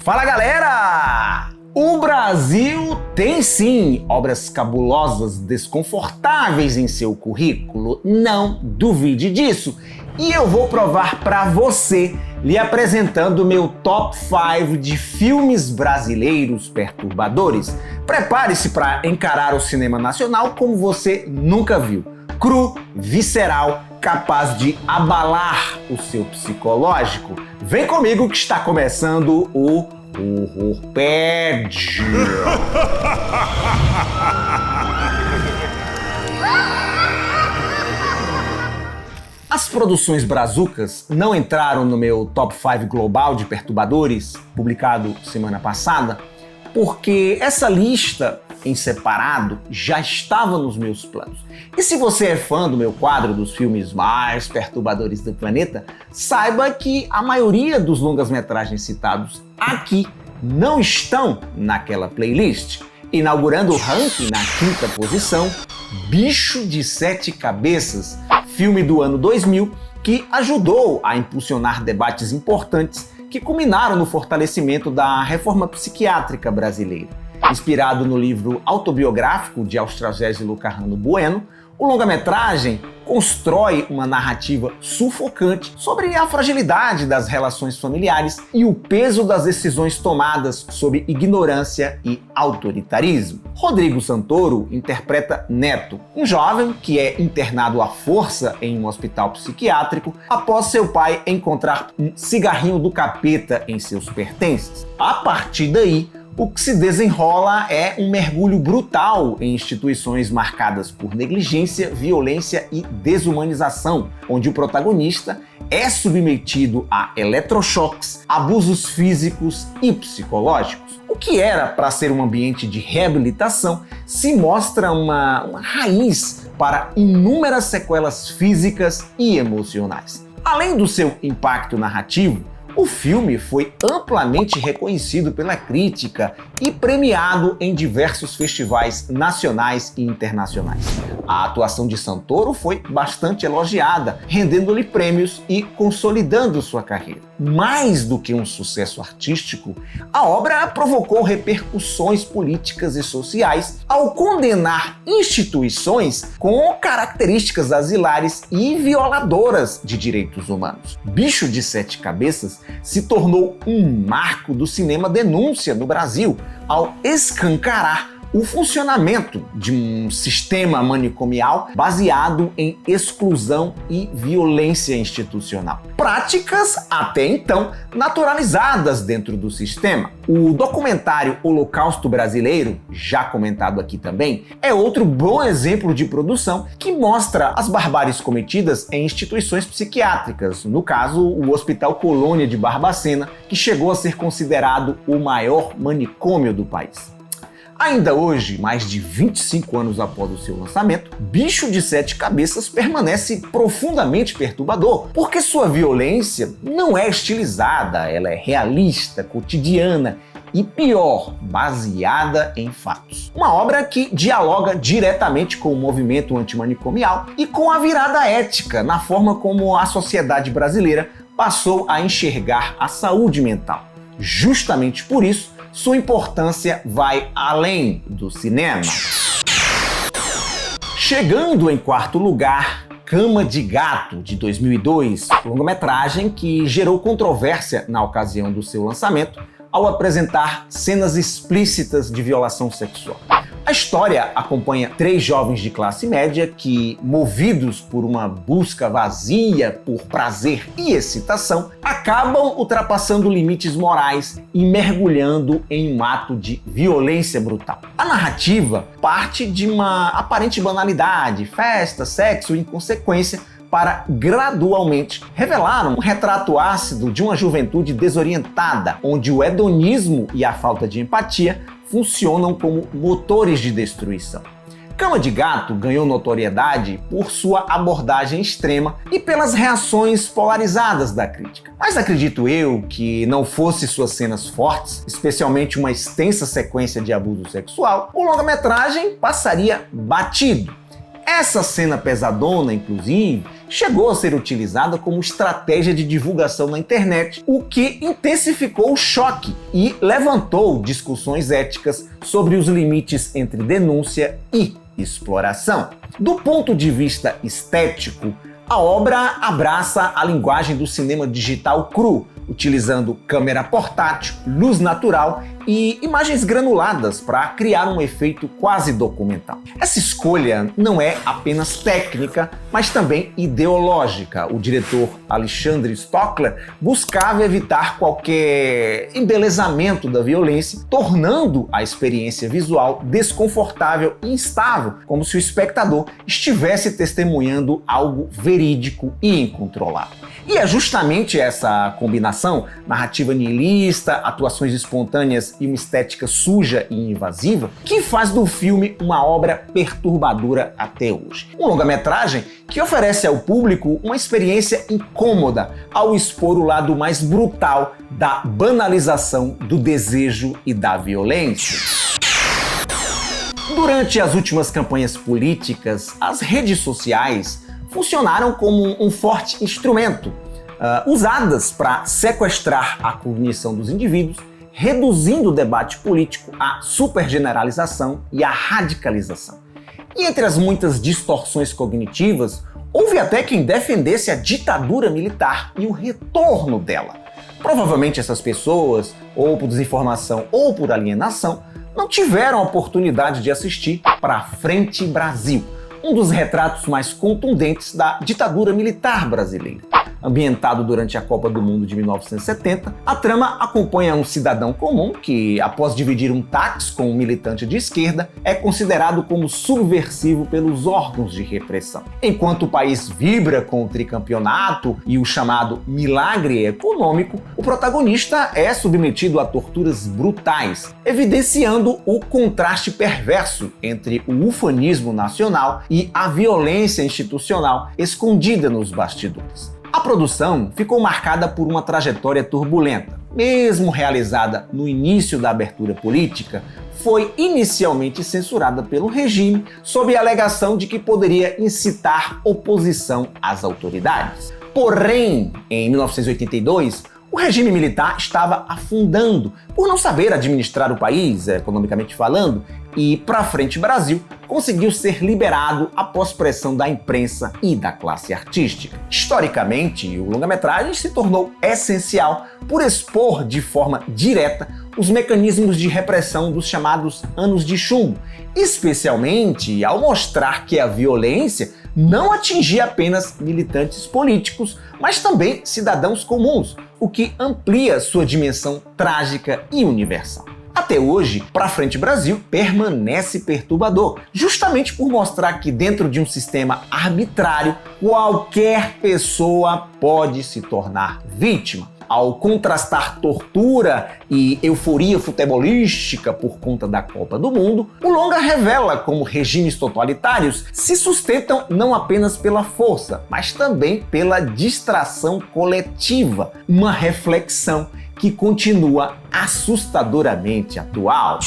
Fala, galera! O Brasil tem sim obras cabulosas, desconfortáveis em seu currículo, não duvide disso. E eu vou provar para você, lhe apresentando o meu top 5 de filmes brasileiros perturbadores. Prepare-se para encarar o cinema nacional como você nunca viu. Cru, visceral, capaz de abalar o seu psicológico. Vem comigo que está começando o Horrorpédia. As produções brazucas não entraram no meu top 5 global de perturbadores, publicado semana passada, porque essa lista em separado já estava nos meus planos. E se você é fã do meu quadro dos filmes mais perturbadores do planeta, saiba que a maioria dos longas-metragens citados aqui não estão naquela playlist. Inaugurando o ranking na 5ª posição, Bicho de 7 Cabeças, filme do ano 2000 que ajudou a impulsionar debates importantes que culminaram no fortalecimento da reforma psiquiátrica brasileira. Inspirado no livro autobiográfico de Austragésilo Carrano Bueno, o longa-metragem constrói uma narrativa sufocante sobre a fragilidade das relações familiares e o peso das decisões tomadas sob ignorância e autoritarismo. Rodrigo Santoro interpreta Neto, um jovem que é internado à força em um hospital psiquiátrico após seu pai encontrar um cigarrinho do capeta em seus pertences. A partir daí, o que se desenrola é um mergulho brutal em instituições marcadas por negligência, violência e desumanização, onde o protagonista é submetido a eletrochoques, abusos físicos e psicológicos. O que era para ser um ambiente de reabilitação se mostra uma raiz para inúmeras sequelas físicas e emocionais. Além do seu impacto narrativo, o filme foi amplamente reconhecido pela crítica e premiado em diversos festivais nacionais e internacionais. A atuação de Santoro foi bastante elogiada, rendendo-lhe prêmios e consolidando sua carreira. Mais do que um sucesso artístico, a obra provocou repercussões políticas e sociais ao condenar instituições com características asilares e violadoras de direitos humanos. Bicho de 7 Cabeças se tornou um marco do cinema denúncia no Brasil ao escancarar o funcionamento de um sistema manicomial baseado em exclusão e violência institucional. Práticas até então naturalizadas dentro do sistema. O documentário Holocausto Brasileiro, já comentado aqui também, é outro bom exemplo de produção que mostra as barbáries cometidas em instituições psiquiátricas, no caso o Hospital Colônia de Barbacena, que chegou a ser considerado o maior manicômio do país. Ainda hoje, mais de 25 anos após o seu lançamento, Bicho de 7 Cabeças permanece profundamente perturbador, porque sua violência não é estilizada, ela é realista, cotidiana e, pior, baseada em fatos. Uma obra que dialoga diretamente com o movimento antimanicomial e com a virada ética na forma como a sociedade brasileira passou a enxergar a saúde mental. Justamente por isso, sua importância vai além do cinema. Chegando em 4º lugar, Cama de Gato, de 2002, longa-metragem que gerou controvérsia na ocasião do seu lançamento ao apresentar cenas explícitas de violação sexual. A história acompanha 3 jovens de classe média que, movidos por uma busca vazia por prazer e excitação, acabam ultrapassando limites morais e mergulhando em um ato de violência brutal. A narrativa parte de uma aparente banalidade, festa, sexo e inconsequência, para gradualmente revelar um retrato ácido de uma juventude desorientada, onde o hedonismo e a falta de empatia funcionam como motores de destruição. Cama de Gato ganhou notoriedade por sua abordagem extrema e pelas reações polarizadas da crítica. Mas acredito eu que não fosse suas cenas fortes, especialmente uma extensa sequência de abuso sexual, o longa-metragem passaria batido. Essa cena pesadona, inclusive, chegou a ser utilizada como estratégia de divulgação na internet, o que intensificou o choque e levantou discussões éticas sobre os limites entre denúncia e exploração. Do ponto de vista estético, a obra abraça a linguagem do cinema digital cru, utilizando câmera portátil, luz natural e imagens granuladas para criar um efeito quase documental. Essa escolha não é apenas técnica, mas também ideológica. O diretor Alexandre Stockler buscava evitar qualquer embelezamento da violência, tornando a experiência visual desconfortável e instável, como se o espectador estivesse testemunhando algo verídico e incontrolável. E é justamente essa combinação, narrativa nihilista, atuações espontâneas e uma estética suja e invasiva, que faz do filme uma obra perturbadora até hoje. Um longa-metragem que oferece ao público uma experiência incômoda ao expor o lado mais brutal da banalização do desejo e da violência. Durante as últimas campanhas políticas, as redes sociais funcionaram como um forte instrumento, usadas para sequestrar a cognição dos indivíduos, reduzindo o debate político à supergeneralização e à radicalização. E entre as muitas distorções cognitivas, houve até quem defendesse a ditadura militar e o retorno dela. Provavelmente essas pessoas, ou por desinformação ou por alienação, não tiveram a oportunidade de assistir para Frente Brasil, um dos retratos mais contundentes da ditadura militar brasileira. Ambientado durante a Copa do Mundo de 1970, a trama acompanha um cidadão comum que, após dividir um táxi com um militante de esquerda, é considerado como subversivo pelos órgãos de repressão. Enquanto o país vibra com o tricampeonato e o chamado milagre econômico, o protagonista é submetido a torturas brutais, evidenciando o contraste perverso entre o ufanismo nacional e a violência institucional escondida nos bastidores. A produção ficou marcada por uma trajetória turbulenta. Mesmo realizada no início da abertura política, foi inicialmente censurada pelo regime sob a alegação de que poderia incitar oposição às autoridades. Porém, em 1982, o regime militar estava afundando por não saber administrar o país, economicamente falando, e Pra Frente Brasil conseguiu ser liberado após pressão da imprensa e da classe artística. Historicamente, o longa-metragem se tornou essencial por expor de forma direta os mecanismos de repressão dos chamados anos de chumbo, especialmente ao mostrar que a violência não atingia apenas militantes políticos, mas também cidadãos comuns, o que amplia sua dimensão trágica e universal. Até hoje, Pra Frente Brasil permanece perturbador, justamente por mostrar que dentro de um sistema arbitrário, qualquer pessoa pode se tornar vítima. Ao contrastar tortura e euforia futebolística por conta da Copa do Mundo, o longa revela como regimes totalitários se sustentam não apenas pela força, mas também pela distração coletiva, uma reflexão que continua assustadoramente atual.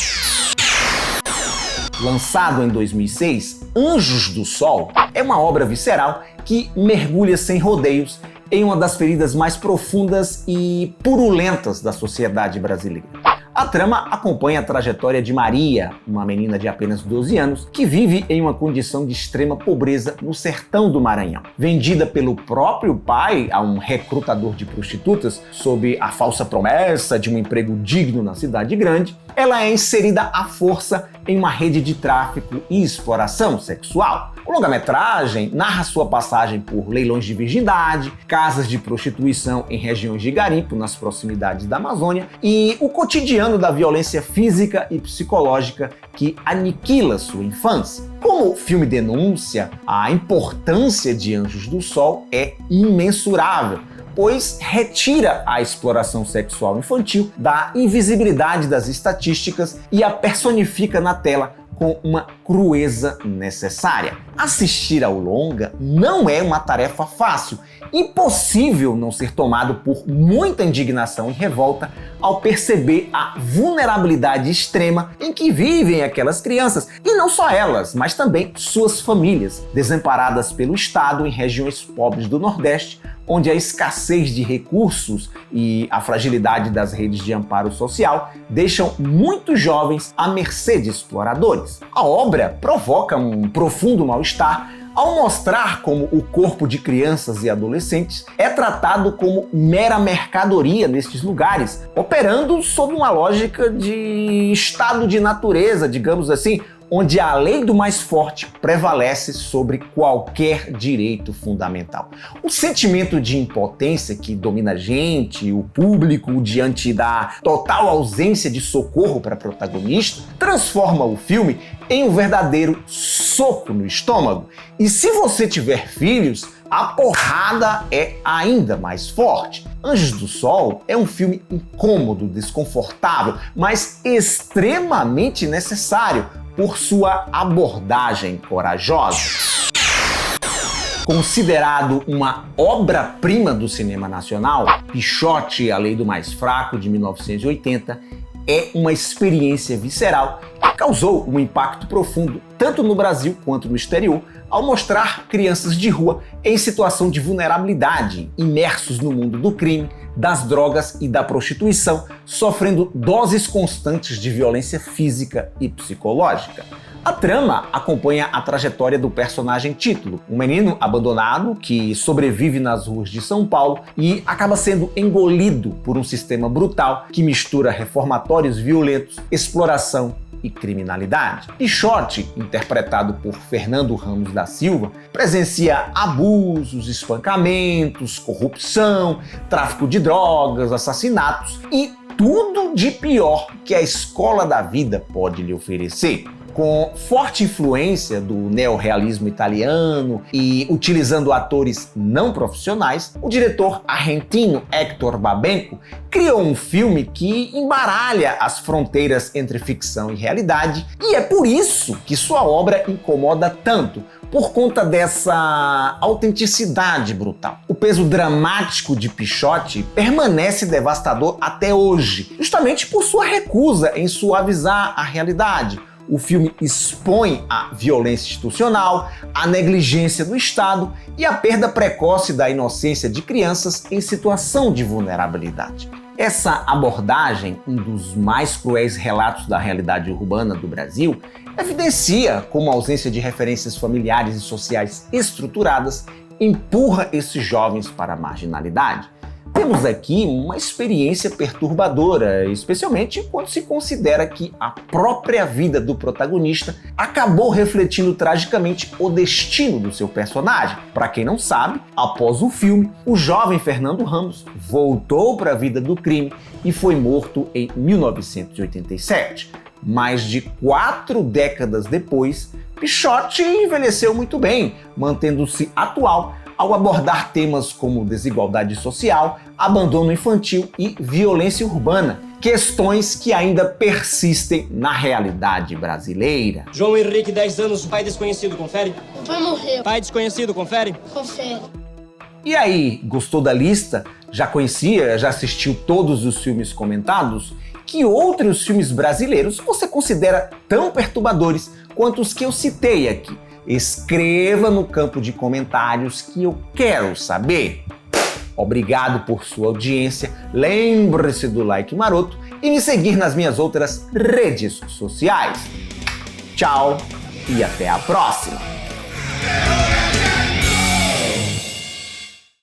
Lançado em 2006, Anjos do Sol é uma obra visceral que mergulha sem rodeios em uma das feridas mais profundas e purulentas da sociedade brasileira. A trama acompanha a trajetória de Maria, uma menina de apenas 12 anos, que vive em uma condição de extrema pobreza no sertão do Maranhão. Vendida pelo próprio pai a um recrutador de prostitutas sob a falsa promessa de um emprego digno na cidade grande, ela é inserida à força em uma rede de tráfico e exploração sexual. O longa-metragem narra sua passagem por leilões de virgindade, casas de prostituição em regiões de garimpo nas proximidades da Amazônia e o cotidiano da violência física e psicológica que aniquila sua infância. Como filme denúncia, a importância de Anjos do Sol é imensurável, pois retira a exploração sexual infantil da invisibilidade das estatísticas e a personifica na tela com uma crueza necessária. Assistir ao longa não é uma tarefa fácil, impossível não ser tomado por muita indignação e revolta ao perceber a vulnerabilidade extrema em que vivem aquelas crianças, e não só elas, mas também suas famílias, desamparadas pelo Estado em regiões pobres do Nordeste, onde a escassez de recursos e a fragilidade das redes de amparo social deixam muitos jovens à mercê de exploradores. A obra provoca um profundo mal-estar ao mostrar como o corpo de crianças e adolescentes é tratado como mera mercadoria nestes lugares, operando sob uma lógica de estado de natureza, digamos assim, onde a lei do mais forte prevalece sobre qualquer direito fundamental. O sentimento de impotência que domina a gente, o público, diante da total ausência de socorro para a protagonista, transforma o filme em um verdadeiro soco no estômago. E se você tiver filhos, a porrada é ainda mais forte. Anjos do Sol é um filme incômodo, desconfortável, mas extremamente necessário por sua abordagem corajosa. Considerado uma obra-prima do cinema nacional, Pichote, A Lei do Mais Fraco, de 1980, é uma experiência visceral que causou um impacto profundo tanto no Brasil quanto no exterior, ao mostrar crianças de rua em situação de vulnerabilidade, imersos no mundo do crime, das drogas e da prostituição, sofrendo doses constantes de violência física e psicológica. A trama acompanha a trajetória do personagem título, um menino abandonado que sobrevive nas ruas de São Paulo e acaba sendo engolido por um sistema brutal que mistura reformatórios violentos, exploração e criminalidade. Pichote, interpretado por Fernando Ramos da Silva, presencia abusos, espancamentos, corrupção, tráfico de drogas, assassinatos e tudo de pior que a escola da vida pode lhe oferecer. Com forte influência do neorrealismo italiano e utilizando atores não profissionais, o diretor argentino Héctor Babenco criou um filme que embaralha as fronteiras entre ficção e realidade, e é por isso que sua obra incomoda tanto, por conta dessa autenticidade brutal. O peso dramático de Pichote permanece devastador até hoje, justamente por sua recusa em suavizar a realidade. O filme expõe a violência institucional, a negligência do Estado e a perda precoce da inocência de crianças em situação de vulnerabilidade. Essa abordagem, um dos mais cruéis relatos da realidade urbana do Brasil, evidencia como a ausência de referências familiares e sociais estruturadas empurra esses jovens para a marginalidade. Temos aqui uma experiência perturbadora, especialmente quando se considera que a própria vida do protagonista acabou refletindo tragicamente o destino do seu personagem. Para quem não sabe, após o filme, o jovem Fernando Ramos voltou para a vida do crime e foi morto em 1987. Mais de 4 décadas depois, Pichote envelheceu muito bem, mantendo-se atual ao abordar temas como desigualdade social, abandono infantil e violência urbana, questões que ainda persistem na realidade brasileira. João Henrique, 10 anos, pai desconhecido, confere? O pai morreu. Pai desconhecido, confere? Confere. E aí, gostou da lista? Já conhecia, já assistiu todos os filmes comentados? Que outros filmes brasileiros você considera tão perturbadores quanto os que eu citei aqui? Escreva no campo de comentários que eu quero saber. Obrigado por sua audiência, lembre-se do like maroto e me seguir nas minhas outras redes sociais. Tchau e até a próxima!